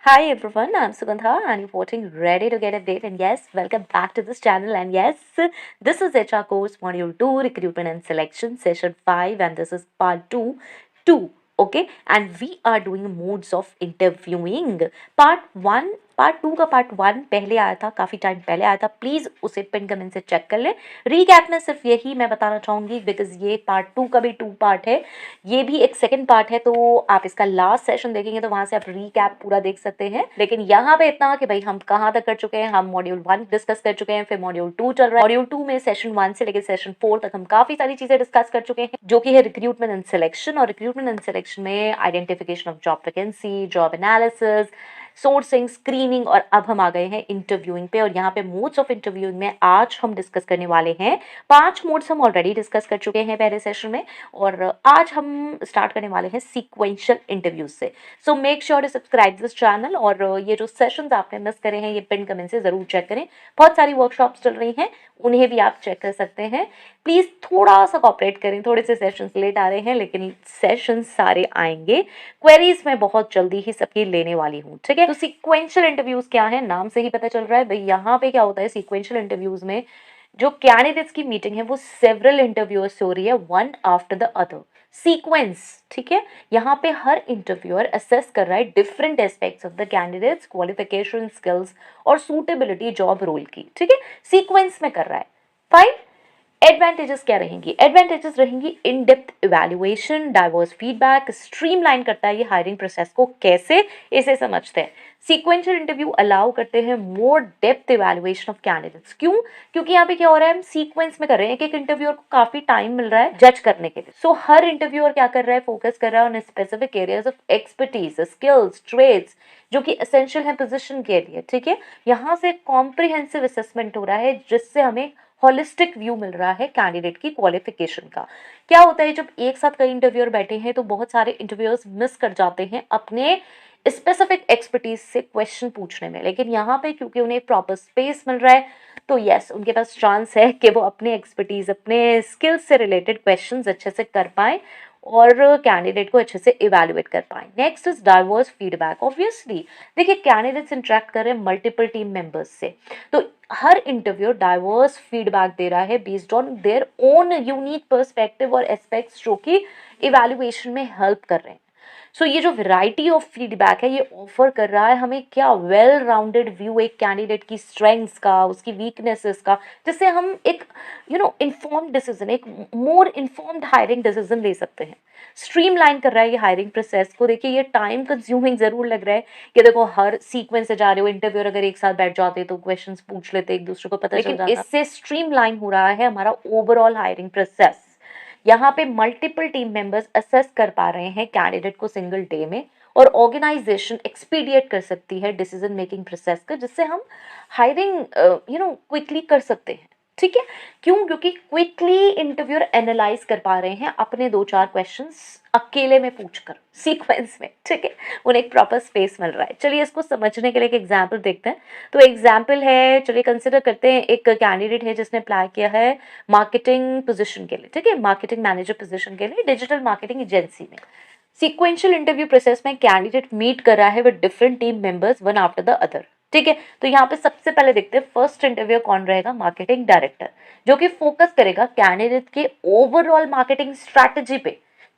Hi everyone, I'm Sugandha and reporting ready to get update. And yes, welcome back to this channel. And yes, this is HR course module 2 recruitment and selection session 5 and this is part 2. Okay, and we are doing modes of interviewing. Part 2 का part 1 पहले आया था, काफ़ी time पहले आया था. Please उसे pin comment से चेक कर लें. रीकैप में सिर्फ यही मैं बताना चाहूँगी बिकॉज ये पार्ट 2 का भी 2 पार्ट है, ये भी एक सेकंड पार्ट है. तो आप इसका लास्ट सेशन देखेंगे तो वहां से आप रीकैप पूरा देख सकते हैं. लेकिन यहाँ पे इतना कि भाई हम कहाँ तक कर चुके हैं. हम मॉड्यूल 1 डिस्कस कर चुके हैं, फिर मॉड्यूल 2 चल रहा है. मॉड्यूल 2 में सेशन 1 से लेकर सेशन 4 तक हम काफी सारी चीजें डिस्कस कर चुके हैं, जो कि है रिक्रूटमेंट एंड सिलेक्शन. और रिक्रूटमेंट एंड सिलेक्शन में identification of job vacancy, job analysis, sourcing, screening, और अब हम आ गए हैं इंटरव्यूइंग पे. और यहाँ पे मोड्स ऑफ इंटरव्यूइंग में आज हम डिस्कस करने वाले हैं 5 मोड्स. हम ऑलरेडी डिस्कस कर चुके हैं पहले सेशन में और आज हम स्टार्ट करने वाले हैं सीक्वेंशियल इंटरव्यूज से. So make sure to subscribe this channel और ये जो सेशंस आपने मिस करे हैं ये पिन कमेंट से जरूर चेक करें. बहुत सारी वर्कशॉप्स चल रही हैं, उन्हें भी आप चेक कर सकते हैं. प्लीज थोड़ा सा कॉपरेट करें, थोड़े से सेशंस लेट आ रहे हैं लेकिन सेशंस सारे आएंगे. क्वेरीज मैं बहुत जल्दी ही सबकी लेने वाली हूँ, ठीक है. तो सीक्वेंशियल इंटरव्यूज क्या है, नाम से ही पता चल रहा है भाई. यहाँ पे क्या होता है सीक्वेंशियल इंटरव्यूज में, जो कैंडिडेट्स की मीटिंग है वो सेवरल इंटरव्यूअर्स से हो रही है, one after the other, sequence. ठीक है, यहाँ पे हर इंटरव्यूअर असेस कर रहा है different aspects of the candidates qualification, skills और सूटेबिलिटी जॉब रोल की. ठीक है, सीक्वेंस में कर रहा है. फाइन. एडवांटेजेस क्या रहेंगी? एडवांटेजेस रहेंगी in depth evaluation, diverse feedback, streamline करता है ये हायरिंग प्रोसेस को. कैसे, इसे समझते हैं. सीक्वेंशियल इंटरव्यू अलाउ करते हैं मोर डेप्थ इवैल्यूएशन ऑफ कैंडिडेट्स. क्यों? क्योंकि यहाँ पे क्या हो रहा है, हम सीक्वेंस में कर रहे हैं. एक इंटरव्यूअर को काफी टाइम मिल रहा है जज करने के लिए. सो हर इंटरव्यूअर क्या कर रहा है, फोकस कर रहा है on specific areas of expertise, skills, trades जो कि एसेंशियल है पोजीशन के लिए. ठीक है, यहाँ से कॉम्प्रिहेंसिव असेसमेंट हो रहा है जिससे हमें होलिस्टिक व्यू मिल रहा है कैंडिडेट की क्वालिफिकेशन का. क्या होता है, जब एक साथ कई इंटरव्यूअर बैठे हैं तो बहुत सारे इंटरव्यूअर्स मिस कर जाते हैं अपने स्पेसिफिक एक्सपर्टीज से क्वेश्चन पूछने में. लेकिन यहाँ पे क्योंकि उन्हें प्रॉपर स्पेस मिल रहा है तो यस, उनके पास चांस है कि वो अपने एक्सपर्टीज, अपने स्किल्स से रिलेटेड क्वेश्चंस अच्छे से कर पाए और कैंडिडेट को अच्छे से इवेल्युएट कर पाए. Next is diverse feedback. Obviously देखिए, कैंडिडेट्स इंटरेक्ट कर रहे हैं मल्टीपल टीम मेंबर्स से, तो हर इंटरव्यू डाइवर्स फीडबैक दे रहा है based on their own unique perspective और एस्पेक्ट्स जो कि इवैल्यूएशन में हेल्प कर रहे हैं. सो ये जो वैरायटी ऑफ फीडबैक है ये ऑफर कर रहा है हमें क्या, वेल राउंडेड व्यू एक कैंडिडेट की स्ट्रेंथ्स का, उसकी वीकनेसेस का, जिससे हम एक इन्फॉर्म्ड डिसीजन, एक मोर इन्फॉर्म्ड हायरिंग डिसीजन ले सकते हैं. स्ट्रीमलाइन कर रहा है ये हायरिंग प्रोसेस को. देखिए, ये टाइम कंज्यूमिंग जरूर लग रहा है कि देखो हर सीक्वेंस से जा रहे हो, इंटरव्यूअर अगर एक साथ बैठ जाते तो क्वेश्चंस पूछ लेते, एक दूसरे को पता चल जाता. लेकिन इससे स्ट्रीमलाइन हो रहा है हमारा ओवरऑल हायरिंग प्रोसेस. यहाँ पे मल्टीपल टीम मेंबर्स असेस कर पा रहे हैं कैंडिडेट को सिंगल डे में, और ऑर्गेनाइजेशन एक्सपीडिएट कर सकती है डिसीजन मेकिंग प्रोसेस का, जिससे हम हायरिंग क्विकली कर सकते हैं. ठीक है, क्यों? क्योंकि क्विकली इंटरव्यूअर एनालाइज कर पा रहे हैं अपने 2-4 क्वेश्चंस अकेले में पूछकर सीक्वेंस में. ठीक है, उन्हें एक प्रॉपर स्पेस मिल रहा है. चलिए इसको समझने के लिए एक एग्जांपल देखते हैं. तो एग्जांपल है, चलिए कंसिडर करते हैं एक कैंडिडेट है जिसने अप्लाई किया है मार्केटिंग पोजीशन के लिए. ठीक है, मार्केटिंग मैनेजर पोजीशन के लिए डिजिटल मार्केटिंग एजेंसी में. सीक्वेंशियल इंटरव्यू प्रोसेस में कैंडिडेट मीट कर रहा है with different team members one after the other. ठीक है, तो यहाँ पे सबसे पहले देखते हैं फर्स्ट इंटरव्यू कौन रहेगा, मार्केटिंग डायरेक्टर, जो कि फोकस करेगा कैंडिडेट के ओवरऑल मार्केटिंग स्ट्रैटेजी पे.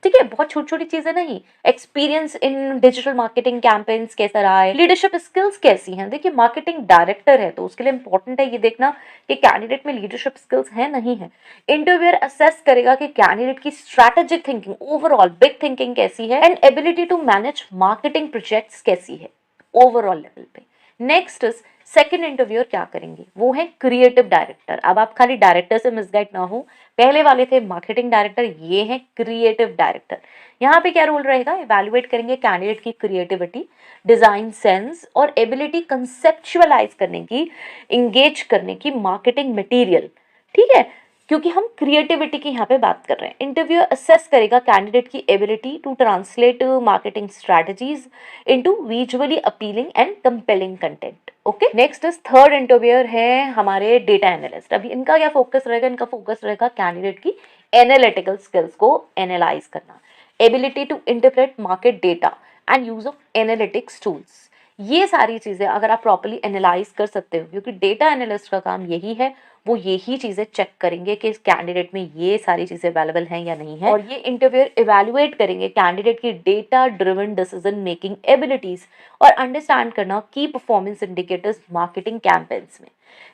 ठीक है, बहुत छोटी छोटी चीजें नहीं, experience in digital marketing campaigns कैसा रहा है, लीडरशिप स्किल्स कैसी हैं. देखिए, मार्केटिंग डायरेक्टर है तो उसके लिए इंपॉर्टेंट है ये देखना कि कैंडिडेट में लीडरशिप स्किल्स है नहीं है. इंटरव्यूअर असेस करेगा कि कैंडिडेट की strategic thinking, overall big thinking कैसी है and ability to manage marketing projects कैसी है ओवरऑल लेवल पे. नेक्स्ट सेकेंड इंटरव्यूअर क्या करेंगे, वो है क्रिएटिव डायरेक्टर. अब आप खाली डायरेक्टर से मिसगाइड ना हो, पहले वाले थे मार्केटिंग डायरेक्टर, ये है क्रिएटिव डायरेक्टर. यहाँ पे क्या रोल रहेगा, इवैल्यूएट करेंगे कैंडिडेट की क्रिएटिविटी, डिजाइन सेंस और एबिलिटी कंसेप्चुअलाइज करने की, इंगेज करने की मार्केटिंग मटेरियल. ठीक है, क्योंकि हम क्रिएटिविटी की यहाँ पे बात कर रहे हैं. इंटरव्यू असेस करेगा कैंडिडेट की ability to translate marketing strategies into visually appealing and compelling content. Okay, next is third interviewer है हमारे डेटा एनालिस्ट. अभी इनका क्या फोकस रहेगा, इनका फोकस रहेगा कैंडिडेट की एनालिटिकल स्किल्स को एनालाइज करना, ability to interpret market data and use of analytics tools. ये सारी चीज़ें अगर आप प्रॉपर्ली एनालाइज कर सकते हो, क्योंकि डेटा एनालिस्ट का काम यही है, वो यही चीज़ें चेक करेंगे कि इस कैंडिडेट में ये सारी चीज़ें अवेलेबल हैं या नहीं है, और ये इंटरव्यूअर इवैल्यूएट करेंगे कैंडिडेट की data driven decision making abilities और अंडरस्टैंड करना की परफॉर्मेंस इंडिकेटर्स मार्केटिंग कैंपेन्स में।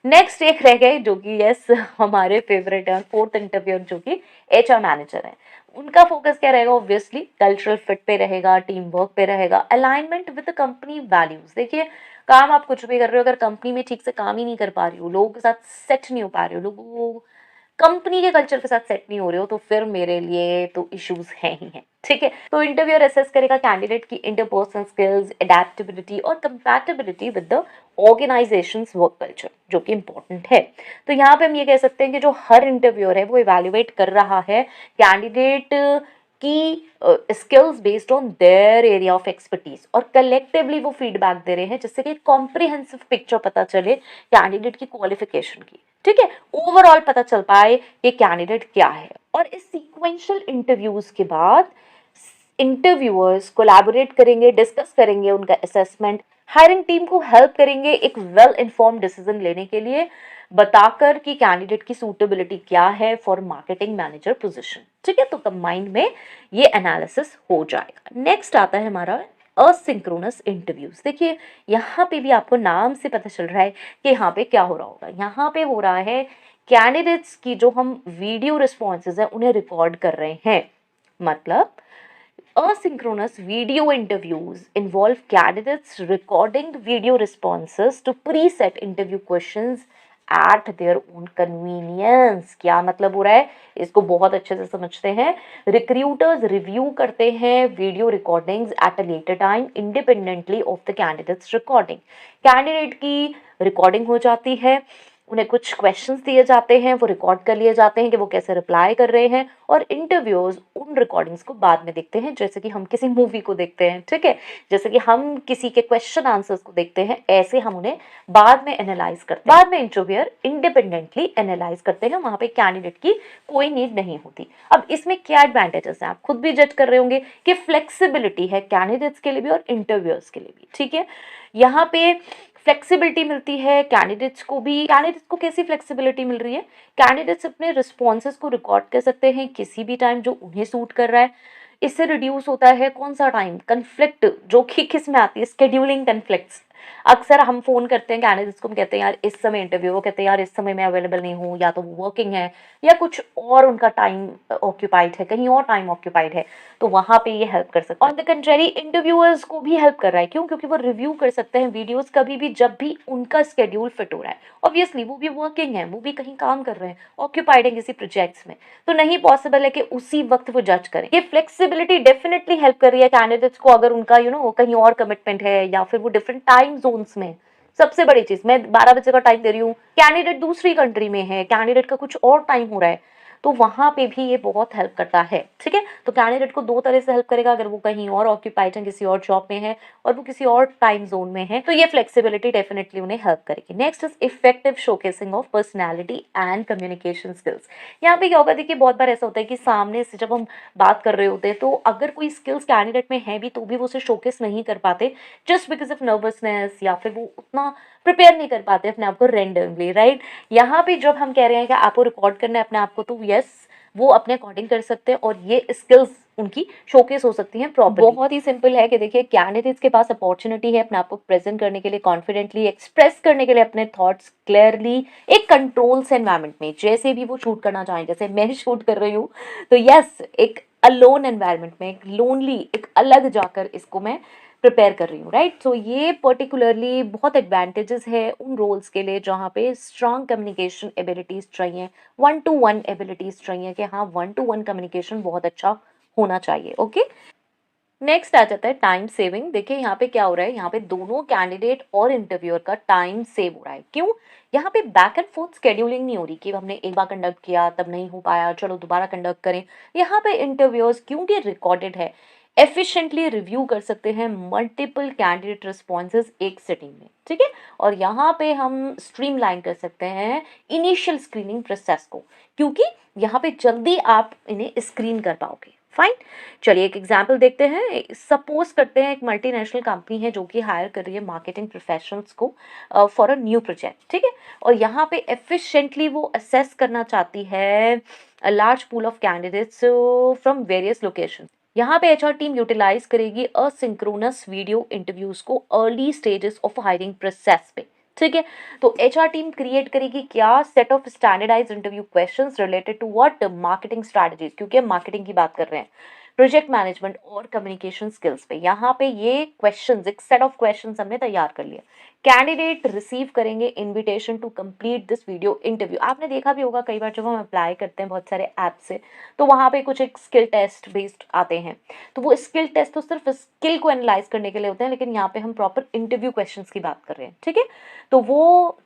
नेक्स्ट एक रह गए जो कि यस हमारे फेवरेट है, फोर्थ इंटरव्यूअर जो कि एचआर मैनेजर है। उनका फोकस क्या रहेगा? ऑब्वियसली कल्चरल फिट पे रहेगा, टीम वर्क पे रहेगा, alignment with the company values. देखिए, काम आप कुछ भी कर रहे हो, अगर कंपनी में ठीक से काम ही नहीं कर पा रही हो, लोगों के साथ सेट नहीं हो पा रहे हो, लोगों को कंपनी के कल्चर के साथ सेट नहीं हो रहे हो, तो फिर मेरे लिए तो इश्यूज हैं ही हैं। ठीक है, तो इंटरव्यूअर असेस करेगा कैंडिडेट की इंटरपर्सनल स्किल्स, एडेप्टेबिलिटी और compatibility with the organisations work culture, जो कि इंपॉर्टेंट है। तो यहाँ पे हम ये कह सकते हैं कि जो हर इंटरव्यूअर है वो इवैल्यूएट कर रहा है कैंडिडेट की skills based on their area of expertise, और कलेक्टिवली वो फीडबैक दे रहे हैं जिससे कि कॉम्प्रिहेंसिव पिक्चर पता चले कैंडिडेट की क्वालिफिकेशन की। ठीक है, ओवरऑल पता चल पाए कि कैंडिडेट क्या है। और इस सीक्वेंशियल इंटरव्यूज के बाद इंटरव्यूअर्स कोलैबोरेट करेंगे, डिस्कस करेंगे उनका असेसमेंट, हायरिंग टीम को हेल्प करेंगे एक वेल इन्फॉर्म्ड डिसीजन लेने के लिए, बताकर कि कैंडिडेट की सूटेबिलिटी क्या है फॉर मार्केटिंग मैनेजर पोजीशन। ठीक है, तो कंबाइंड में ये एनालिसिस हो जाएगा। नेक्स्ट आता है हमारा असिंक्रोनस इंटरव्यूज। देखिए, यहाँ पे भी आपको नाम से पता चल रहा है कि यहाँ पे क्या हो रहा होगा। यहाँ पे हो रहा है कैंडिडेट्स की जो हम वीडियो रिस्पॉन्सेज है उन्हें रिकॉर्ड कर रहे हैं। मतलब asynchronous video interviews involve candidates recording video responses to preset interview questions at their own convenience। क्या मतलब हो रहा है, इसको बहुत अच्छे से समझते हैं। रिक्रूटर्स रिव्यू करते हैं video recordings at a later time independently of the candidates recording. Candidate की रिकॉर्डिंग हो जाती है, उन्हें कुछ क्वेश्चंस दिए जाते हैं, वो रिकॉर्ड कर लिए जाते हैं कि वो कैसे रिप्लाई कर रहे हैं, और इंटरव्यूअर्स उन रिकॉर्डिंग्स को बाद में देखते हैं, जैसे कि हम किसी मूवी को देखते हैं। ठीक है, जैसे कि हम किसी के क्वेश्चन आंसर्स को देखते हैं, ऐसे हम उन्हें बाद में एनालाइज करते हैं। बाद में इंटरव्यूअर इंडिपेंडेंटली एनालाइज करते हैं, वहां पे कैंडिडेट की कोई नीड नहीं होती। अब इसमें क्या एडवांटेजेस हैं, आप खुद भी जज कर रहे होंगे कि फ्लेक्सिबिलिटी है कैंडिडेट्स के लिए भी और इंटरव्यूअर्स के लिए भी। ठीक है, यहाँ पे फ्लेक्सिबिलिटी मिलती है कैंडिडेट्स को भी। कैंडिडेट्स को कैसी फ्लेक्सिबिलिटी मिल रही है? कैंडिडेट्स अपने रिस्पॉन्सेज को रिकॉर्ड कर सकते हैं किसी भी टाइम जो उन्हें सूट कर रहा है। इससे रिड्यूस होता है कौन सा टाइम? कन्फ्लिक्ट, जो कि किस में आती है? Scheduling conflicts. अक्सर हम फोन करते हैं कैंडिडेट्स को, हम कहते हैं यार इस समय इंटरव्यू, वो कहते हैं यार इस समय मैं अवेलेबल नहीं हूँ, या तो वो वर्किंग है या कुछ और उनका टाइम ऑक्यूपाइड है, कहीं और टाइम ऑक्यूपाइड है, तो वहां पे ये हेल्प कर सकता है। ऑन द कंट्री इंटरव्यूअर्स को भी हेल्प कर रहा है। क्यों? क्योंकि वो रिव्यू कर सकते हैं वीडियोस कभी भी जब भी उनका स्केड्यूल फिट हो रहा है। ऑब्वियसली वो भी वर्किंग है, वो भी कहीं काम कर रहे हैं, ऑक्यूपाइड है किसी प्रोजेक्ट्स में, तो नहीं पॉसिबल है कि उसी वक्त वो जज करें। ये फ्लेक्सिबिलिटी डेफिनेटली हेल्प कर रही है कैंडिडेट्स को, अगर उनका कहीं और कमिटमेंट है या फिर वो डिफरेंट टाइम जोन्स में। सबसे बड़ी चीज, मैं 12 बजे का टाइम दे रही हूँ, कैंडिडेट दूसरी कंट्री में है, कैंडिडेट का कुछ और टाइम हो रहा है, तो वहां पे भी ये बहुत हेल्प करता है। ठीक है, तो कैंडिडेट को दो तरह से हेल्प करेगा, अगर वो कहीं और ऑक्यूपाइड है, किसी और जॉब में है, और वो किसी और टाइम जोन में है, तो ये फ्लेक्सिबिलिटी डेफिनेटली उन्हें हेल्प करेगी। Next is effective showcasing of personality and communication skills. यहाँ पे क्या होगा, देखिए बहुत बार ऐसा होता है कि सामने से जब हम बात कर रहे होते हैं, तो अगर कोई स्किल्स कैंडिडेट में है भी तो भी वो उसे शोकेस नहीं कर पाते, जस्ट बिकॉज ऑफ नर्वसनेस, या फिर वो उतना प्रिपेयर नहीं कर पाते अपने आप को रेंडमली, राइट। यहाँ पे जब हम कह रहे हैं कि आपको रिकॉर्ड करना है अपने आप को, तो यस वो अपने अकॉर्डिंग कर सकते हैं, और ये स्किल्स उनकी शोकेस हो सकती हैं प्रॉपर्ली। बहुत ही सिंपल है कि देखिए, कैंडिडेट्स के पास अपॉर्चुनिटी है अपने आप को प्रेजेंट करने के लिए, कॉन्फिडेंटली एक्सप्रेस करने के लिए अपने थॉट्स क्लियरली, एक कंट्रोल से एनवायरनमेंट में, जैसे भी वो शूट करना चाहें, जैसे मैं शूट कर रही हूँ, तो यस एक अलोन एनवायरनमेंट में, एक लोनली, एक अलग जाकर इसको मैं प्रिपेयर कर रही हूँ, राइट। सो ये पर्टिकुलरली बहुत एडवांटेजेस है उन रोल्स के लिए जहाँ पे स्ट्रांग कम्युनिकेशन एबिलिटीज चाहिए, वन टू वन एबिलिटीज चाहिए, कि हाँ वन टू वन कम्युनिकेशन बहुत अच्छा होना चाहिए। ओके, नेक्स्ट आ जाता है टाइम सेविंग। देखिए यहाँ पे क्या हो रहा है, यहाँ पे दोनों कैंडिडेट और इंटरव्यूअर का टाइम सेव हो रहा है। क्यों? यहाँ पे बैक एंड फोर्थ स्केड्यूलिंग नहीं हो रही कि हमने एक बार कंडक्ट किया तब नहीं हो पाया, चलो दोबारा कंडक्ट करें। यहाँ पे इंटरव्यूअर्स, क्योंकि रिकॉर्डेड है, एफिशिएंटली रिव्यू कर सकते हैं मल्टीपल कैंडिडेट रिस्पॉन्सेज एक सिटिंग में। ठीक है, और यहाँ पे हम स्ट्रीमलाइन कर सकते हैं इनिशियल स्क्रीनिंग प्रोसेस को, क्योंकि यहाँ पे जल्दी आप इन्हें स्क्रीन कर पाओगे। फाइन। चलिए एक एग्जांपल देखते हैं। सपोज करते हैं एक मल्टीनेशनल कंपनी है जो कि हायर कर रही है मार्केटिंग प्रोफेशनल्स को फॉर अ न्यू प्रोजेक्ट, ठीक है। और यहाँ पे एफिशिएंटली वो असेस करना चाहती है a large pool of candidates from various location. यहाँ पे एचआर टीम यूटिलाइज करेगी असिंक्रोनस वीडियो इंटरव्यूज को early stages of hiring process पे, ठीक है। तो एचआर टीम क्रिएट करेगी क्या, set of standardised interview questions related to what, marketing strategies, क्योंकि हम मार्केटिंग की बात कर रहे हैं, प्रोजेक्ट मैनेजमेंट और कम्युनिकेशन स्किल्स पे। यहाँ पे ये क्वेश्चंस, एक सेट ऑफ क्वेश्चंस हमने तैयार कर लिया। कैंडिडेट रिसीव करेंगे invitation to complete this video interview. आपने देखा भी होगा कई बार जब हम अप्लाई करते हैं बहुत सारे ऐप से, तो वहाँ पे कुछ एक स्किल टेस्ट बेस्ड आते हैं। तो वो स्किल टेस्ट तो सिर्फ स्किल को एनालाइज करने के लिए होते हैं, लेकिन यहाँ पे हम प्रॉपर इंटरव्यू क्वेश्चंस की बात कर रहे हैं, ठीक है। तो वो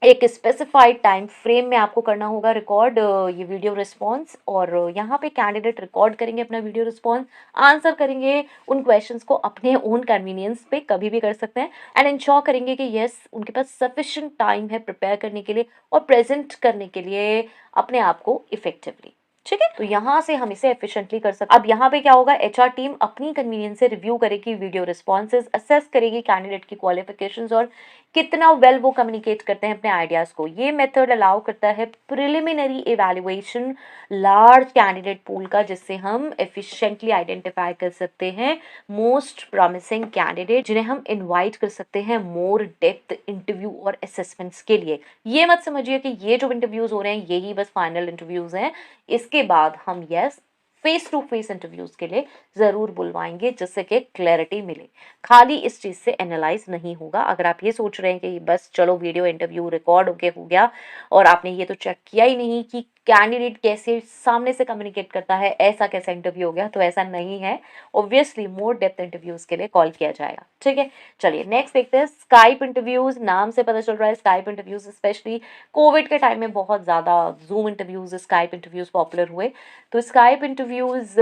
एक स्पेसिफाइड टाइम फ्रेम में आपको करना होगा रिकॉर्ड ये वीडियो रिस्पॉन्स। और यहाँ पे कैंडिडेट रिकॉर्ड करेंगे अपना वीडियो रिस्पॉन्स, आंसर करेंगे उन क्वेश्चंस को अपने ओन कन्वीनियंस पे, कभी भी कर सकते हैं। एंड इंश्योर करेंगे कि यस उनके पास सफिशिएंट टाइम है प्रिपेयर करने के लिए और प्रेजेंट करने के लिए अपने आप को इफेक्टिवली, ठीक है। तो यहाँ से हम इसे एफिशिएंटली कर सकते हैं। अब यहाँ पे क्या होगा, एचआर टीम अपनी कन्वीनियंस से रिव्यू करेगी वीडियो रिस्पॉन्सेज, असेस करेगी कैंडिडेट की क्वालिफिकेशंस और कितना वेल वो कम्युनिकेट करते हैं अपने आइडियाज को। ये मेथड अलाउ करता है preliminary evaluation large candidate pool का, जिससे हम एफिशिएंटली आइडेंटिफाई कर सकते हैं मोस्ट प्रॉमिसिंग कैंडिडेट, जिन्हें हम इनवाइट कर सकते हैं मोर डेप्थ इंटरव्यू और असेसमेंट्स के लिए। ये मत समझिए कि ये जो इंटरव्यूज हो रहे हैं यही बस फाइनल इंटरव्यूज हैं। इसके बाद हम yes face to face interviews के लिए जरूर बुलवाएंगे, जिससे कि क्लैरिटी मिले। खाली इस चीज से एनालाइज नहीं होगा। अगर आप ये सोच रहे हैं कि बस चलो वीडियो इंटरव्यू रिकॉर्ड होके हो गया और आपने ये तो चेक किया ही नहीं कि कैंडिडेट कैसे सामने से कम्युनिकेट करता है, ऐसा कैसा इंटरव्यू हो गया, तो ऐसा नहीं है। ऑब्वियसली मोर डेप्थ इंटरव्यूज के लिए कॉल किया जाएगा, ठीक है। चलिए नेक्स्ट देखते हैं स्काइप इंटरव्यूज। नाम से पता चल रहा है स्काइप इंटरव्यूज स्पेशली कोविड के टाइम में बहुत ज़्यादा zoom interviews, Skype interviews popular हुए। तो स्काइप इंटरव्यूज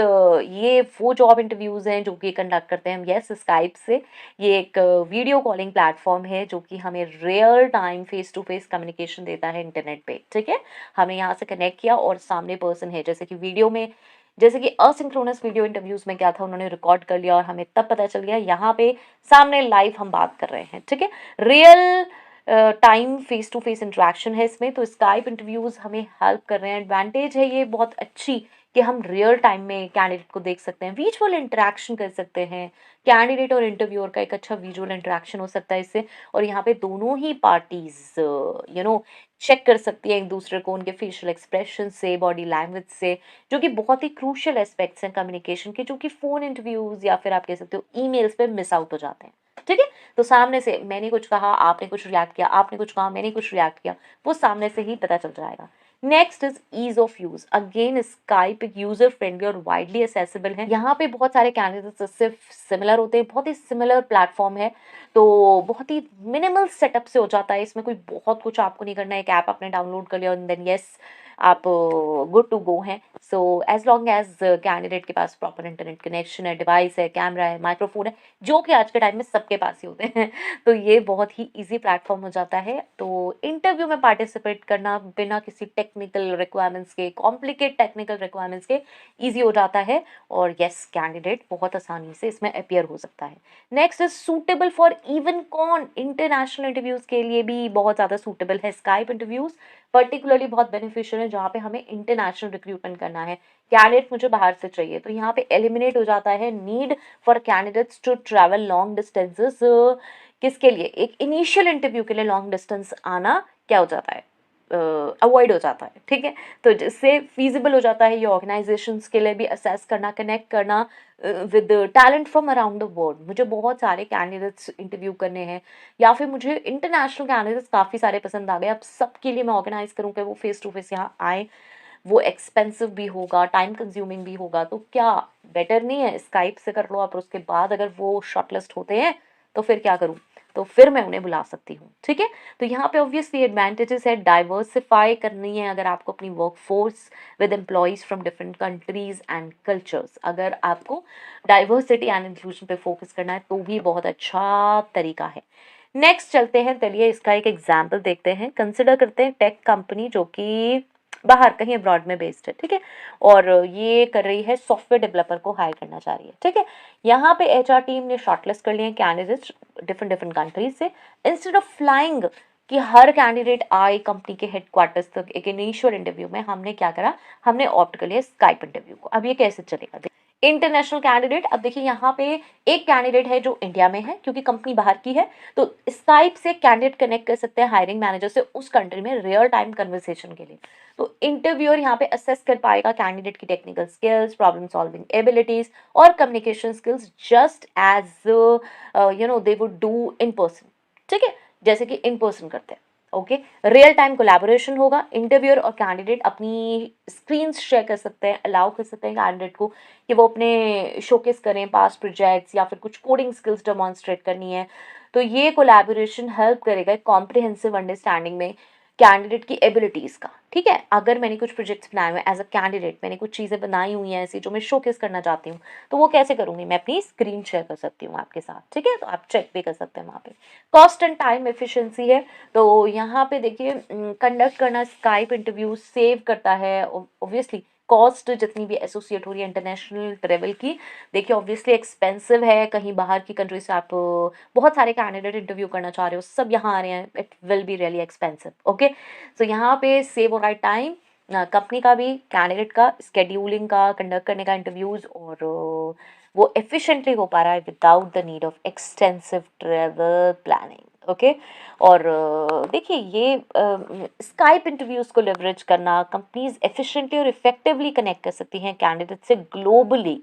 ये वो जॉब इंटरव्यूज हैं जो कि कंडक्ट करते हैं हम यस स्काइप से। ये एक वीडियो कॉलिंग प्लेटफॉर्म है जो कि हमें real time face to face communication देता है इंटरनेट पे, ठीक है। हमने यहाँ से कनेक्ट किया और सामने पर्सन है, जैसे कि वीडियो में, जैसे कि असिंक्रोनस वीडियो इंटरव्यूज में क्या था, उन्होंने रिकॉर्ड कर लिया और हमें तब पता चल गया। यहाँ पे सामने लाइव हम बात कर रहे हैं, ठीक है। Real time face to face interaction है इसमें। तो स्काइप इंटरव्यूज हमें हेल्प कर रहे हैं, एडवांटेज है ये बहुत अच्छी कि हम रियल टाइम में कैंडिडेट को देख सकते हैं, विजुअल इंटरेक्शन कर सकते हैं। कैंडिडेट और इंटरव्यूअर का एक अच्छा विजुअल इंटरेक्शन हो सकता है इससे। और यहाँ पे दोनों ही पार्टीज चेक कर सकती है एक दूसरे को उनके फेशियल एक्सप्रेशन से, बॉडी लैंग्वेज से, जो कि बहुत ही क्रूशियल एस्पेक्ट्स हैं कम्युनिकेशन के, जो कि फोन इंटरव्यूज या फिर आप कह सकते हो ईमेल्स पे मिस आउट हो जाते हैं, ठीक है। तो सामने से मैंने कुछ कहा, आपने कुछ रिएक्ट किया, आपने कुछ कहा, मैंने कुछ रिएक्ट किया, वो सामने से ही पता चल जाएगा। Next is ease of use. Again Skype एक यूजर फ्रेंडली और वाइडली एसेसिबल है। यहाँ पे बहुत सारे कैंडिडेट्स सिर्फ सिमिलर होते हैं, बहुत ही सिमिलर प्लेटफॉर्म है, तो बहुत ही मिनिमल सेटअप से हो जाता है। इसमें कोई बहुत कुछ आपको नहीं करना है, एक ऐप आपने डाउनलोड कर लिया और देन यस आप गुड टू गो हैं। So as long as candidate के पास प्रॉपर इंटरनेट कनेक्शन है, डिवाइस है, कैमरा है, माइक्रोफोन है, जो कि आज के टाइम में सबके पास ही होते हैं, तो ये बहुत ही इजी प्लेटफॉर्म हो जाता है। तो इंटरव्यू में पार्टिसिपेट करना बिना किसी टेक्निकल रिक्वायरमेंट्स के, कॉम्प्लिकेट टेक्निकल रिक्वायरमेंट्स के इजी हो जाता है। और यस कैंडिडेट बहुत आसानी से इसमें अपियर हो सकता है। Next is suitable for even con. International interviews के लिए भी बहुत ज़्यादा सूटेबल है स्काइप इंटरव्यूज, पर्टिकुलरली बहुत बेनिफिशियल है जहाँ पे हमें इंटरनेशनल रिक्रूटमेंट करना है, कैंडिडेट मुझे बाहर से चाहिए, तो यहाँ पे एलिमिनेट हो जाता है need for candidates to travel long distances. किसके लिए, एक इनिशियल इंटरव्यू के लिए लॉन्ग डिस्टेंस आना क्या हो जाता है, अवॉइड हो जाता है, ठीक है। तो जिससे फीजिबल हो जाता है ये ऑर्गेनाइजेशंस के लिए भी असेस करना, कनेक्ट करना with talent from around the world. मुझे बहुत सारे कैंडिडेट्स इंटरव्यू करने हैं या फिर मुझे इंटरनेशनल कैंडिडेट्स काफ़ी सारे पसंद आ गए, अब सबके लिए मैं ऑर्गेनाइज करूँ कि वो फेस टू फेस यहाँ आए। वो एक्सपेंसिव भी होगा, टाइम कंज्यूमिंग भी होगा, तो क्या बेटर नहीं है स्काइप से कर लो आप, और उसके बाद अगर वो शॉर्टलिस्ट होते हैं तो फिर क्या करूँ, तो फिर मैं उन्हें बुला सकती हूँ, ठीक है। तो यहाँ पे ऑब्वियसली एडवांटेजेस है, डाइवर्सिफाई करनी है अगर आपको अपनी work force with employees from different countries and cultures. अगर आपको डाइवर्सिटी एंड इंक्लूजन पे फोकस करना है तो भी बहुत अच्छा तरीका है। नेक्स्ट चलते हैं, चलिए इसका एक एग्जाम्पल देखते हैं। कंसिडर करते हैं टेक कंपनी जो कि बाहर कहीं अब्रॉड में बेस्ड है, ठीक है। और ये कर रही है, सॉफ्टवेयर डेवलपर को हायर करना चाह रही है, ठीक है। यहाँ पे एचआर टीम ने शॉर्टलिस्ट कर लिए हैं कैंडिडेट्स डिफरेंट डिफरेंट कंट्रीज से। इंस्टेड ऑफ फ्लाइंग कि हर कैंडिडेट आए कंपनी के हेडक्वार्टर्स तक एक इनिशियल इंटरव्यू में, हमने क्या करा, हमने ऑप्ट कर लिया स्काइप इंटरव्यू को। अब ये कैसे चलेगा, इंटरनेशनल कैंडिडेट, अब देखिए यहाँ पे एक कैंडिडेट है जो इंडिया में है क्योंकि कंपनी बाहर की है, तो स्काइप से कैंडिडेट कनेक्ट कर सकते हैं हायरिंग मैनेजर से उस कंट्री में रियल टाइम कन्वर्सेशन के लिए। तो इंटरव्यूअर यहाँ पे असेस कर पाएगा कैंडिडेट की technical skills, problem solving abilities और communication skills just as they would do in person, ठीक है, जैसे कि इन पर्सन करते हैं। ओके, रियल टाइम कोलैबोरेशन होगा, इंटरव्यूअर और कैंडिडेट अपनी स्क्रीन शेयर कर सकते हैं, अलाउ कर सकते हैं कैंडिडेट को कि वो अपने शोकेस करें पास्ट प्रोजेक्ट्स या फिर कुछ कोडिंग स्किल्स डेमोन्स्ट्रेट करनी है। तो ये कोलैबोरेशन हेल्प करेगा कॉम्प्रिहेंसिव अंडरस्टैंडिंग में कैंडिडेट की एबिलिटीज का, ठीक है। अगर मैंने कुछ प्रोजेक्ट्स बनाए हुए एज अ कैंडिडेट, मैंने कुछ चीज़ें बनाई हुई हैं ऐसी जो मैं शोकेस करना चाहती हूँ, तो वो कैसे करूँगी, मैं अपनी स्क्रीन शेयर कर सकती हूँ आपके साथ, ठीक है। तो आप चेक भी कर सकते हैं वहाँ पे। कॉस्ट एंड टाइम एफिशिएंसी है, तो यहाँ पे देखिए कंडक्ट करना स्काइप इंटरव्यू सेव करता है ऑब्वियसली। कॉस्ट जितनी भी एसोसिएट हो रही है इंटरनेशनल ट्रेवल की, देखिए ऑब्वियसली एक्सपेंसिव है, कहीं बाहर की कंट्री से आप बहुत सारे कैंडिडेट इंटरव्यू करना चाह रहे हो, सब यहाँ आ रहे हैं, it will be really expensive. Okay, so यहाँ पे सेव हो रहा है टाइम कंपनी का भी, कैंडिडेट का, स्केड्यूलिंग का, कंडक्ट करने का इंटरव्यूज, और वो एफिशिएंटली हो पा रहा है without the need of extensive travel planning. Okay, और देखिए ये स्काइप इंटरव्यूज को लेवरेज करना, कंपनीज एफिशिएंटली और इफेक्टिवली कनेक्ट कर सकती हैं कैंडिडेट से ग्लोबली,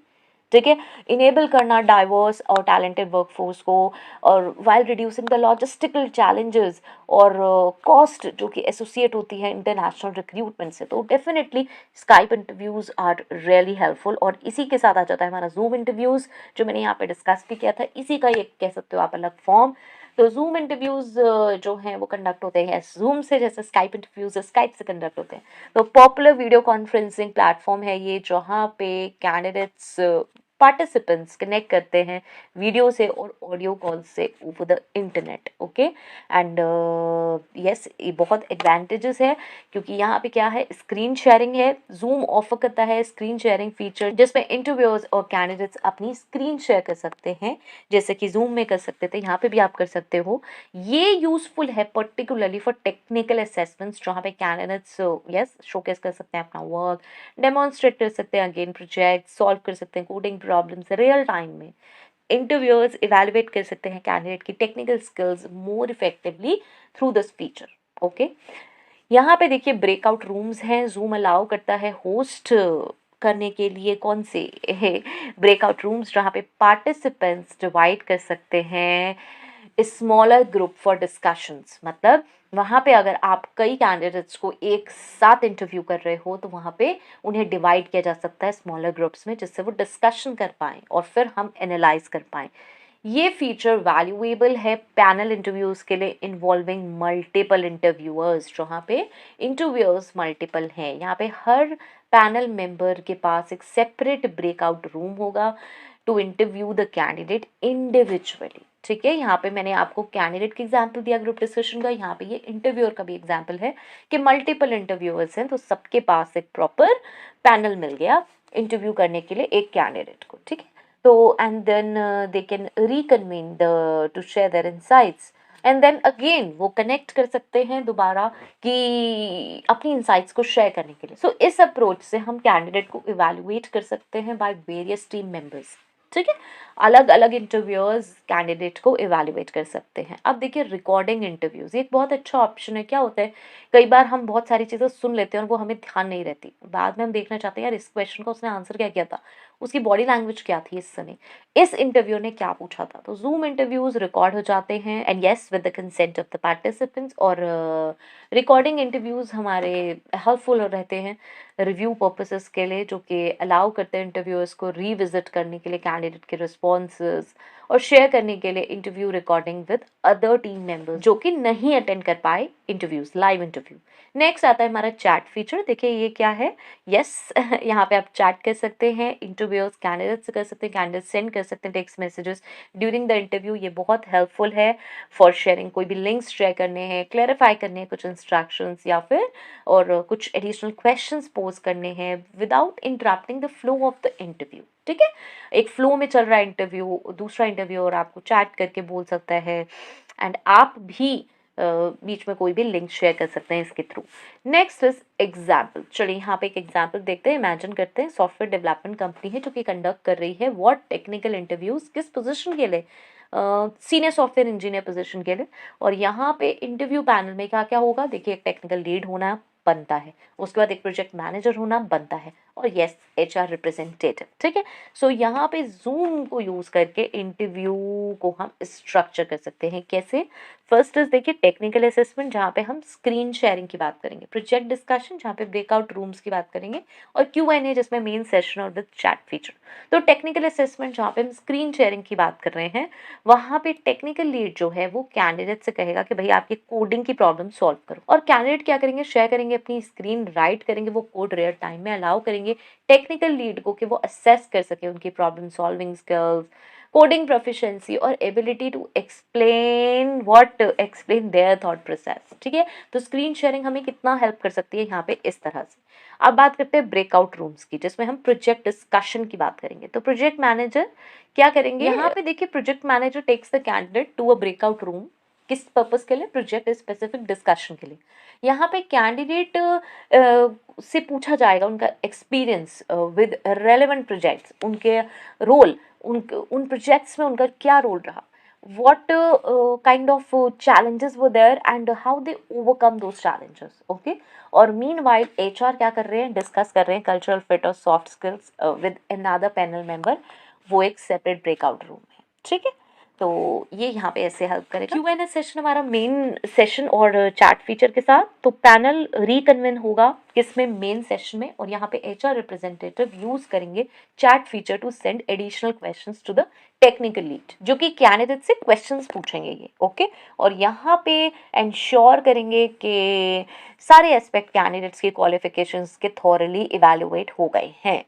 ठीक है, इनेबल करना डाइवर्स और टैलेंटेड वर्कफोर्स को, और while reducing the logistical challenges और कॉस्ट जो कि एसोसिएट होती है इंटरनेशनल रिक्रूटमेंट से। तो definitely Skype interviews are really helpful. और इसी के साथ आ जाता है हमारा जूम इंटरव्यूज, जो मैंने यहाँ पे डिस्कस भी किया था, इसी का एक कह सकते हो आप अलग फॉर्म। तो जूम इंटरव्यूज जो हैं वो कंडक्ट होते हैं जूम से, जैसे स्काइप इंटरव्यूज स्काइप से कंडक्ट होते हैं। तो पॉपुलर वीडियो कॉन्फ्रेंसिंग प्लेटफॉर्म है ये, जहाँ पे कैंडिडेट्स पार्टिसिपेंट्स कनेक्ट करते हैं वीडियो से और ऑडियो कॉल से over the internet. Okay, and yes, ये बहुत एडवांटेजेस है क्योंकि यहाँ पे क्या है, स्क्रीन शेयरिंग है। जूम ऑफर करता है स्क्रीन शेयरिंग फीचर, जिसमें इंटरव्यूअर्स और कैंडिडेट्स अपनी स्क्रीन शेयर कर सकते हैं, जैसे कि जूम में कर सकते थे, यहाँ पे भी आप कर सकते हो। ये यूजफुल है पर्टिकुलरली फॉर टेक्निकल असेसमेंट्स, जहाँ पे कैंडिडेट्स यस शोकेस कर सकते हैं अपना वर्क, डेमोन्स्ट्रेट कर सकते हैं अगेन प्रोजेक्ट, सॉल्व कर सकते हैं कोडिंग प्रॉब्लम्स रियल टाइम में। इंटरव्यूअर्स इवैल्यूएट कर सकते हैं कैंडिडेट की technical skills more effectively through this feature. Okay, यहाँ पे देखिए ब्रेकआउट रूम्स हैं, जूम अलाउ करता है होस्ट करने के लिए कौन से ब्रेकआउट रूम्स, जहाँ पे पार्टिसिपेंट्स डिवाइड कर सकते हैं स्मॉलर ग्रुप फॉर डिस्कशंस। मतलब वहाँ पे अगर आप कई कैंडिडेट्स को एक साथ इंटरव्यू कर रहे हो, तो वहाँ पे उन्हें डिवाइड किया जा सकता है स्मॉलर ग्रुप्स में, जिससे वो डिस्कशन कर पाएँ और फिर हम एनालाइज कर पाएँ। ये फीचर वैल्यूएबल है पैनल इंटरव्यूज के लिए इन्वॉल्विंग मल्टीपल इंटरव्यूअर्स, जहाँ पे इंटरव्यूअर्स मल्टीपल हैं। यहाँ पे हर पैनल मेंबर के पास एक सेपरेट ब्रेकआउट रूम होगा to interview the candidate individually, ठीक है। यहाँ पे मैंने आपको कैंडिडेट की एग्जांपल दिया ग्रुप डिस्कशन का, यहाँ पे ये इंटरव्यूअर का भी एग्जांपल है कि मल्टीपल इंटरव्यूअर्स हैं, तो सबके पास एक प्रॉपर पैनल मिल गया इंटरव्यू करने के लिए एक कैंडिडेट को, ठीक है। तो and then they can reconvene the to share their insights, and then again वो कनेक्ट कर सकते हैं दोबारा कि अपनी इनसाइट्स को शेयर करने के लिए। सो इस अप्रोच से हम कैंडिडेट को इवैल्यूएट कर सकते हैं बाय वेरियस टीम मेंबर्स, ठीक है। अलग अलग इंटरव्यूअर्स कैंडिडेट को इवैल्यूएट कर सकते हैं। अब देखिए रिकॉर्डिंग इंटरव्यूज, ये एक बहुत अच्छा ऑप्शन है। क्या होता है, कई बार हम बहुत सारी चीज़ें सुन लेते हैं और वो हमें ध्यान नहीं रहती, बाद में हम देखना चाहते हैं यार इस क्वेश्चन का उसने आंसर क्या किया था, उसकी बॉडी लैंग्वेज क्या थी इस समय, इस इंटरव्यू ने क्या पूछा था। तो जूम इंटरव्यूज रिकॉर्ड हो जाते हैं and yes with the consent of the participants. और रिकॉर्डिंग इंटरव्यूज हमारे हेल्पफुल रहते हैं रिव्यू पर्पसेस के लिए, जो कि अलाउ करते हैं इंटरव्यूअर्स को रीविजिट करने के लिए कैंडिडेट के रिस्पॉन्सेज और शेयर करने के लिए interview recording with other team members जो कि नहीं अटेंड कर पाए इंटरव्यूज, लाइव इंटरव्यू। नेक्स्ट आता है हमारा चैट फीचर। देखिए ये क्या है, यस यहाँ पे आप चैट कर सकते हैं इंटरव्यू इंटरव्यूअर्स कैंडिडेट से कर सकते हैं, कैंडिडेट सेंड कर सकते हैं text messages during the interview. ये बहुत हेल्पफुल है फॉर शेयरिंग, कोई भी लिंक्स शेयर करने हैं, क्लैरिफाई करने हैं कुछ इंस्ट्रक्शंस, या फिर और कुछ एडिशनल क्वेश्चंस पोज करने हैं without interrupting the flow of the interview. ठीक है, एक फ्लो में चल रहा है इंटरव्यू, दूसरा इंटरव्यू और आपको चैट करके बोल सकता है, एंड आप भी बीच में कोई भी लिंक शेयर कर सकते हैं इसके थ्रू। Next is example. चलिए यहाँ पे एक एग्जाम्पल देखते हैं, इमेजिन करते हैं सॉफ्टवेयर डेवलपमेंट कंपनी है जो कि कंडक्ट कर रही है व्हाट टेक्निकल इंटरव्यूज, किस पोजीशन के लिए, सीनियर सॉफ्टवेयर इंजीनियर पोजीशन के लिए। और यहाँ पे इंटरव्यू पैनल में क्या क्या होगा, देखिए एक टेक्निकल लीड होना बनता है, उसके बाद एक प्रोजेक्ट मैनेजर होना बनता है, और यस एचआर रिप्रेजेंटेटिव। ठीक है, सो यहाँ पे जूम को यूज करके इंटरव्यू को हम स्ट्रक्चर कर सकते हैं। कैसे? फर्स्ट इज देखिए टेक्निकल असेसमेंट, जहाँ पे हम स्क्रीन शेयरिंग की बात करेंगे, प्रोजेक्ट डिस्कशन जहाँ पे ब्रेकआउट रूम्स की बात करेंगे, और Q&A जिसमें मेन सेशन और विद चैट फीचर। तो टेक्निकल असेसमेंट जहाँ पे हम स्क्रीन शेयरिंग की बात कर रहे हैं, वहाँ पे टेक्निकल लीड जो है वो कैंडिडेट से कहेगा कि भाई आपकी कोडिंग की प्रॉब्लम सॉल्व करो, और कैंडिडेट क्या करेंगे, शेयर करेंगे अपनी स्क्रीन, राइट करेंगे वो कोड, रियल टाइम में अलाउ करेंगे टेक्निकल लीड को कि वो असेस कर सके उनकी problem solving skills, coding proficiency और ability to explain their thought process. ठीक है, तो स्क्रीन शेयरिंग हमें कितना हेल्प कर सकती है यहाँ पे इस तरह से। अब बात करते हैं ब्रेकआउट रूम्स की, जिसमें हम प्रोजेक्ट डिस्कशन की बात करेंगे। तो प्रोजेक्ट मैनेजर क्या करेंगे यहाँ पे, देखिए project manager takes the candidate to a breakout room, किस पर्पस के लिए, प्रोजेक्ट स्पेसिफिक डिस्कशन के लिए। यहाँ पे कैंडिडेट से पूछा जाएगा उनका एक्सपीरियंस विद रेलेवेंट प्रोजेक्ट्स, उनके रोल, उन प्रोजेक्ट्स में उनका क्या रोल रहा, what kind of challenges were there and how they overcome those challenges. Okay, और meanwhile HR क्या कर रहे हैं, डिस्कस कर रहे हैं कल्चरल फिट और soft skills with another panel member, वो एक सेपरेट ब्रेकआउट रूम है। ठीक है, तो ये यहाँ पे ऐसे हेल्प करेगा। Q&A सेशन हमारा मेन सेशन और चैट फीचर के साथ, तो पैनल रिकन्वेन होगा किसमें, मेन सेशन में, और यहाँ पे HR रिप्रेजेंटेटिव यूज करेंगे chat feature to send additional questions to the technical lead, जो कि कैंडिडेट से क्वेश्चंस पूछेंगे ये। ओके, और यहाँ पे इंश्योर करेंगे कि सारे एस्पेक्ट कैंडिडेट्स के क्वालिफिकेशंस के थॉरली इवैल्यूएट हो गए हैं।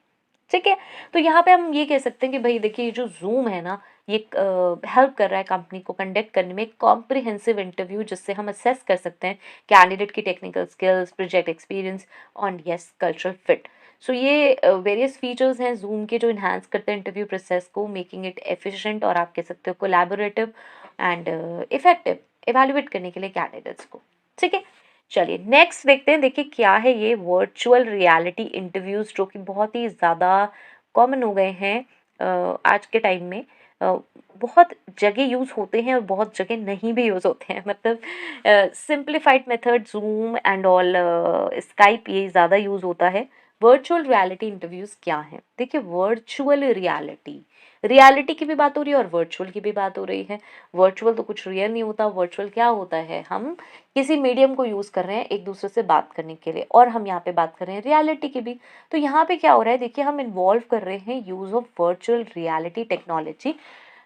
ठीक है, तो यहाँ पे हम ये कह सकते हैं कि भाई देखिए ये जो जूम है ना, ये हेल्प कर रहा है कंपनी को कंडक्ट करने में कॉम्प्रिहेंसिव इंटरव्यू, जिससे हम असेस कर सकते हैं कैंडिडेट की टेक्निकल स्किल्स, प्रोजेक्ट एक्सपीरियंस और यस कल्चरल फिट। सो ये वेरियस फीचर्स हैं जूम के जो इन्हांस करते हैं इंटरव्यू प्रोसेस को, मेकिंग इट एफिशिएंट और आप कह सकते हो कोलैबोरेटिव एंड इफेक्टिव इवैल्यूएट करने के लिए कैंडिडेट्स को। ठीक है, चलिए नेक्स्ट देखते हैं। देखिए क्या है ये वर्चुअल रियलिटी इंटरव्यूज, जो कि बहुत ही ज़्यादा कॉमन हो गए हैं आज के टाइम में। बहुत जगह यूज़ होते हैं और बहुत जगह नहीं भी यूज़ होते हैं, मतलब simplified method zoom and all, Skype ये ज़्यादा यूज़ होता है। वर्चुअल रियलिटी इंटरव्यूज क्या है, देखिए वर्चुअल रियलिटी, रियलिटी की भी बात हो रही है और वर्चुअल की भी बात हो रही है। वर्चुअल तो कुछ रियल नहीं होता, वर्चुअल क्या होता है, हम किसी मीडियम को यूज़ कर रहे हैं एक दूसरे से बात करने के लिए, और हम यहाँ पे बात कर रहे हैं रियलिटी की भी। तो यहाँ पे क्या हो रहा है, देखिए हम इन्वॉल्व कर रहे हैं use of virtual reality technology,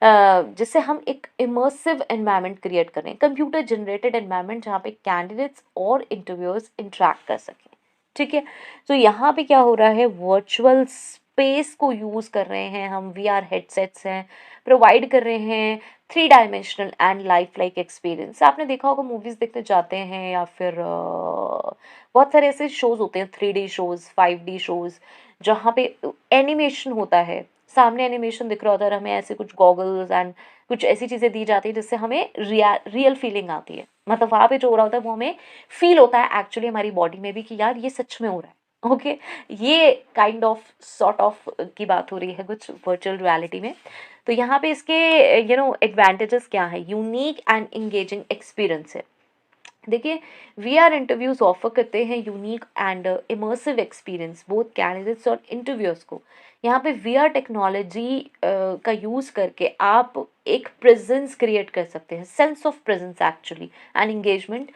जिससे हम एक इमर्सिव एनवायरनमेंट क्रिएट कर रहे हैं, कंप्यूटर जनरेटेड एनवायरनमेंट, जहाँ पे कैंडिडेट्स और इंटरव्यूअर्स इंटरेक्ट कर सकें। ठीक है, तो यहाँ पे क्या हो रहा है, वर्चुअल स्पेस को यूज़ कर रहे हैं हम, VR हेडसेट्स हैं, प्रोवाइड कर रहे हैं 3 dimensional and life like experience. आपने देखा होगा मूवीज़ देखने जाते हैं या फिर बहुत सारे ऐसे शोज़ होते हैं, 3D शोज़, 5D शोज़, जहाँ पे एनिमेशन होता है, सामने एनिमेशन दिख रहा होता है और हमें ऐसे कुछ गॉगल्स एंड कुछ ऐसी चीज़ें दी जाती है जिससे हमें रियल फीलिंग आती है, मतलब वहाँ पे जो हो रहा होता है वो हमें फील होता है एक्चुअली हमारी बॉडी में भी कि यार ये सच में हो रहा है। ओके, ये काइंड ऑफ सॉर्ट ऑफ की बात हो रही है कुछ वर्चुअल रियलिटी में। तो यहाँ पे इसके एडवांटेजेस क्या है, यूनिक एंड इंगेजिंग एक्सपीरियंस है। देखिए VR इंटरव्यूज ऑफर करते हैं unique and immersive experience both candidates और इंटरव्यूअर्स को। यहाँ पे VR टेक्नोलॉजी का यूज़ करके आप एक प्रेजेंस क्रिएट कर सकते हैं, sense of presence actually and engagement,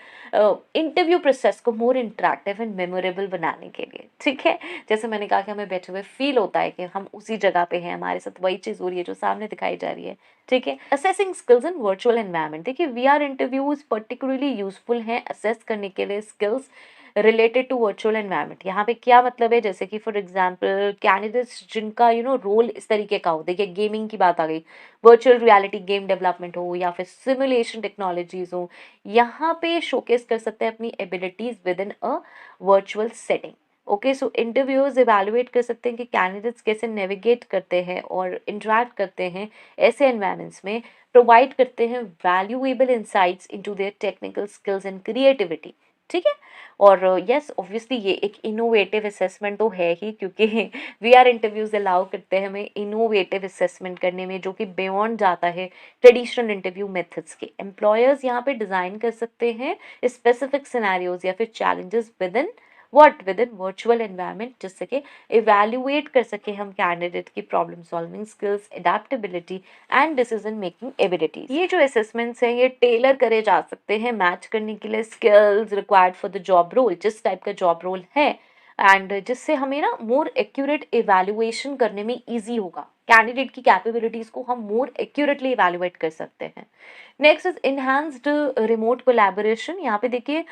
interview process को मोर इंटरेक्टिव एंड मेमोरेबल बनाने के लिए। ठीक है, जैसे मैंने कहा कि हमें बैठे हुए फील होता है कि हम उसी जगह पे हैं, हमारे साथ वही चीज़ हो रही है जो सामने दिखाई जा रही है। ठीक है, assessing skills in virtual environment, देखिए VR इंटरव्यूज पर्टिकुलरली यूजफुल हैं असेस करने के लिए skills related to virtual environment. यहाँ पे क्या मतलब है, जैसे कि फॉर एग्जांपल कैंडिडेट्स जिनका रोल इस तरीके का हो, देखिए गेमिंग की बात आ गई, वर्चुअल रियलिटी गेम डेवलपमेंट हो या फिर सिमुलेशन टेक्नोलॉजीज हो, यहाँ पे शोकेस कर सकते हैं अपनी abilities with in a virtual setting. Okay, so interviewers evaluate कर सकते हैं कि कैंडिडेट्स कैसे नेविगेट करते हैं और इंटरैक्ट करते हैं ऐसे एनवायरनमेंट्स में, प्रोवाइड करते हैं valuable insights into their technical skills and creativity. ठीक है, और यस ऑब्वियसली ये एक इनोवेटिव असेसमेंट तो है ही, क्योंकि वीआर इंटरव्यूज अलाउ करते हैं हमें इनोवेटिव असेसमेंट करने में, जो कि बियॉन्ड जाता है ट्रेडिशनल इंटरव्यू मेथड्स के। एम्प्लॉयर्स यहाँ पे डिजाइन कर सकते हैं स्पेसिफिक सिनेरियोज या फिर challenges with in virtual environment, जिससे कि इवैल्यूएट कर सके हम कैंडिडेट की problem solving skills, adaptability and decision making abilities. ये जो असेसमेंट्स हैं ये टेलर करे जा सकते हैं मैच करने के लिए skills required for the job role, जिस टाइप का जॉब रोल है, एंड जिससे हमें मोर एक्यूरेट इवैल्यूएशन करने में इजी होगा, कैंडिडेट की कैपेबिलिटीज को हम मोर एक्यूरेटली इवैल्यूएट कर सकते हैं। Next is enhanced remote collaboration. यहाँ पे देखिए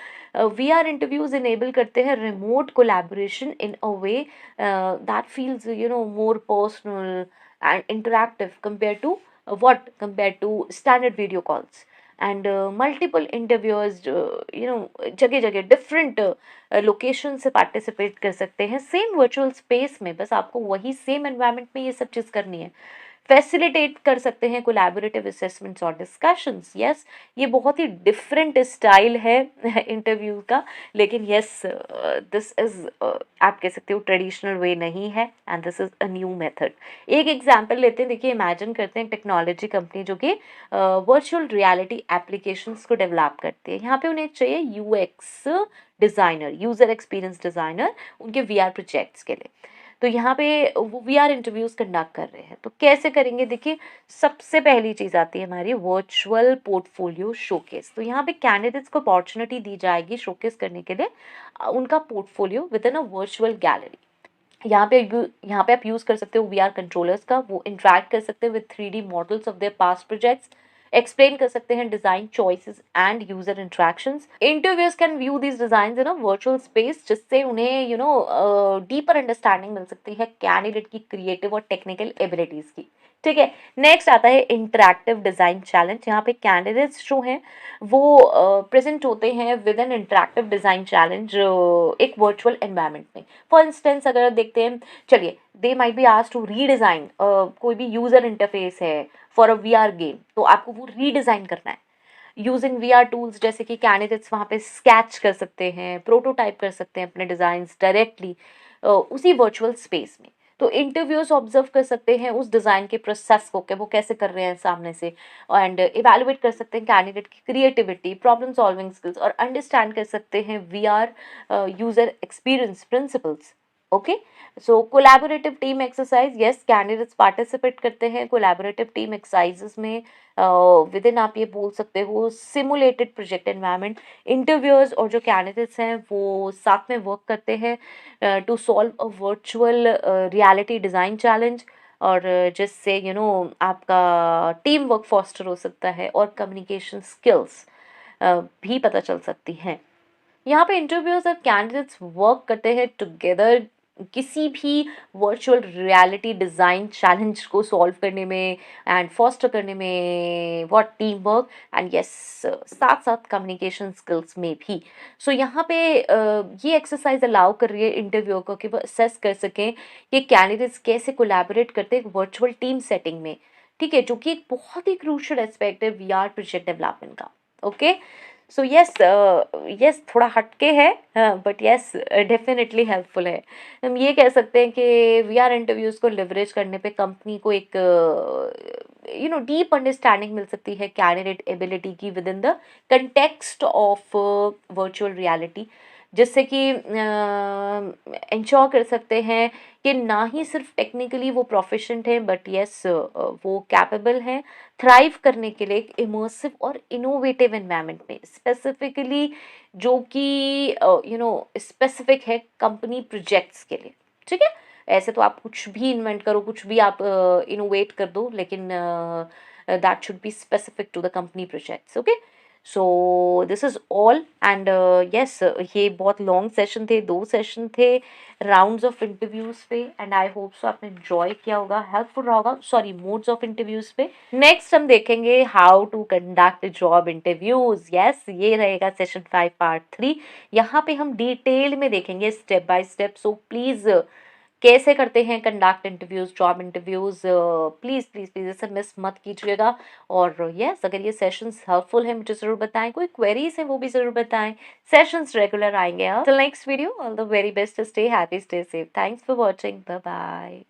वीआर इंटरव्यूज इनेबल करते हैं remote collaboration in a way that feels more personal and interactive compared to standard video calls, and multiple interviewers जगह जगह डिफरेंट लोकेशन से पार्टिसिपेट कर सकते हैं सेम वर्चुअल स्पेस में, बस आपको वही सेम एनवायरनमेंट में ये सब चीज़ करनी है। फैसिलिटेट कर सकते हैं कोलैबोरेटिव असेसमेंट्स और डिस्कशंस। यस, ये बहुत ही डिफरेंट स्टाइल है इंटरव्यू का, लेकिन यस दिस इज आप कह सकते हो ट्रेडिशनल वे नहीं है, and this is a new method. एक एग्जांपल लेते हैं, देखिए इमेजिन करते हैं टेक्नोलॉजी कंपनी जो कि वर्चुअल रियलिटी एप्लीकेशंस को डेवलप करती है। यहाँ पे उन्हें चाहिए UX designer, user experience designer, उनके वीआर प्रोजेक्ट्स के लिए। तो यहाँ पे वो वीआर इंटरव्यूज कंडक्ट कर रहे हैं, तो कैसे करेंगे, देखिए सबसे पहली चीज़ आती है हमारी वर्चुअल पोर्टफोलियो शोकेस। तो यहाँ पे कैंडिडेट्स को अपॉर्चुनिटी दी जाएगी शोकेस करने के लिए उनका portfolio with in a virtual gallery. यहाँ पे आप यूज़ कर सकते हो वीआर कंट्रोलर्स का, वो इंटरैक्ट कर सकते हैं with 3D models of their past projects, explain कर सकते हैं design choices and user interactions. Interviewers can view these designs in a virtual space, जिससे उन्हें डीपर अंडरस्टैंडिंग मिल सकती है कैंडिडेट की क्रिएटिव और टेक्निकल एबिलिटीज की। ठीक है, नेक्स्ट आता है इंटरैक्टिव डिजाइन चैलेंज। यहाँ पे कैंडिडेट्स जो हैं वो प्रेजेंट होते हैं with an interactive design challenge एक वर्चुअल एनवायरनमेंट में। फॉर इंस्टेंस अगर देखते हैं, चलिए they might be asked to redesign, कोई भी यूजर इंटरफेस है फॉर अ वीआर गेम, तो आपको वो रीडिजाइन करना है यूजिंग वीआर टूल्स, जैसे कि कैंडिडेट्स वहाँ पे स्केच कर सकते हैं, प्रोटोटाइप कर सकते हैं अपने डिजाइंस डायरेक्टली उसी वर्चुअल स्पेस में। तो इंटरव्यूअर्स ऑब्जर्व कर सकते हैं उस डिज़ाइन के प्रोसेस को कि वो कैसे कर रहे हैं सामने से, एंड इवैल्यूएट कर सकते हैं कैंडिडेट की क्रिएटिविटी, प्रॉब्लम सॉल्विंग स्किल्स, और अंडरस्टैंड कर सकते हैं VR user experience principles. Okay, so collaborative team exercise, yes candidates participate करते हैं कोलैबोरेटिव टीम एक्सरसाइजेस में विद इन, आप ये बोल सकते हो सिमुलेटेड प्रोजेक्ट एनवायरनमेंट। इंटरव्यूअर्स और जो कैंडिडेट्स हैं वो साथ में वर्क करते हैं to solve a virtual reality design challenge, और जिससे आपका टीम वर्क फॉस्टर हो सकता है और कम्युनिकेशन स्किल्स भी पता चल सकती हैं। यहाँ पे इंटरव्यूअर्स और कैंडिडेट्स वर्क करते हैं टुगेदर किसी भी वर्चुअल रियलिटी डिज़ाइन चैलेंज को सॉल्व करने में एंड फॉस्टर करने में, what team work and yes साथ साथ कम्युनिकेशन स्किल्स में भी। सो यहाँ पे ये एक्सरसाइज अलाउ कर रही है इंटरव्यू को कि वो असेस कर सकें कि कैंडिडेट्स कैसे कोलैबोरेट करते हैं वर्चुअल टीम सेटिंग में। ठीक है, जो कि एक बहुत ही क्रूशियल एस्पेक्ट है वीआर प्रोजेक्ट डेवलपमेंट का। ओके, सो यस थोड़ा हटके है, बट यस डेफिनेटली हेल्पफुल है। हम ये कह सकते हैं कि वीआर इंटरव्यूज को लिवरेज करने पे कंपनी को एक डीप अंडरस्टैंडिंग मिल सकती है कैंडिडेट एबिलिटी की with in the context of virtual reality, जिससे कि इंश्योर कर सकते हैं कि ना ही सिर्फ टेक्निकली वो प्रोफिशिएंट हैं, बट यस वो कैपेबल हैं थ्राइव करने के लिए एक इमर्सिव और इनोवेटिव एनवायरनमेंट में, स्पेसिफिकली जो कि स्पेसिफिक है कंपनी प्रोजेक्ट्स के लिए। ठीक है, ऐसे तो आप कुछ भी इन्वेंट करो, कुछ भी आप इनोवेट कर दो, लेकिन that should be specific to the company projects. Okay, so this is all and yes, ये बहुत लॉन्ग सेशन थे, 2 सेशन थे राउंड्स ऑफ इंटरव्यूज़ पे, एंड आई होप सो आपने एन्जॉय किया होगा, हेल्पफुल रहा होगा, सॉरी मोड्स ऑफ इंटरव्यूज़ पे। नेक्स्ट हम देखेंगे how to conduct job interviews. Yes, ये रहेगा सेशन 5 पार्ट 3। यहाँ पे हम डिटेल में देखेंगे step by step, so please कैसे करते हैं conduct interviews, job interviews, please please please इसे मिस मत कीजिएगा। और यस, अगर ये सेशंस हेल्पफुल हैं मुझे ज़रूर बताएं, कोई क्वेरीज हैं वो भी ज़रूर बताएं। सेशंस रेगुलर आएंगे। Till next video, all the very best, stay happy, stay safe, thanks for watching, bye bye.